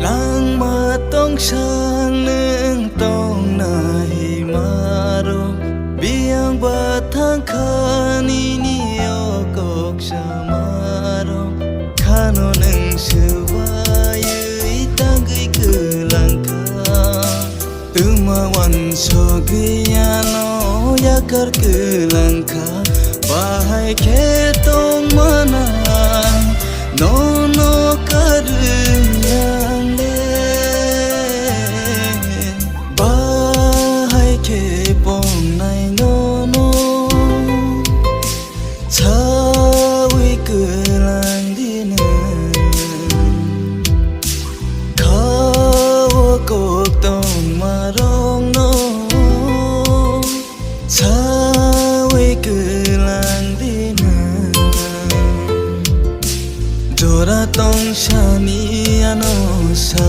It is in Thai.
ล้างมาต้องช่างหนึ่งต้องนายมารอเบียงบาทางคานีนิยกอกชามารอคาโนหนึ่งชื่อว่ายืยตั้งกิคือลังคาตึงมาวันโชกิยาโนยากรคือลังคาบ้าให้แค่ต้องมานาโนโนการยังเลบ้าให้แค่ปองในโนโนชาวิกุลังดีเนข้าวก็ต้องมาร้องโนชาวิกุลังดีเนJora tong shani ano sa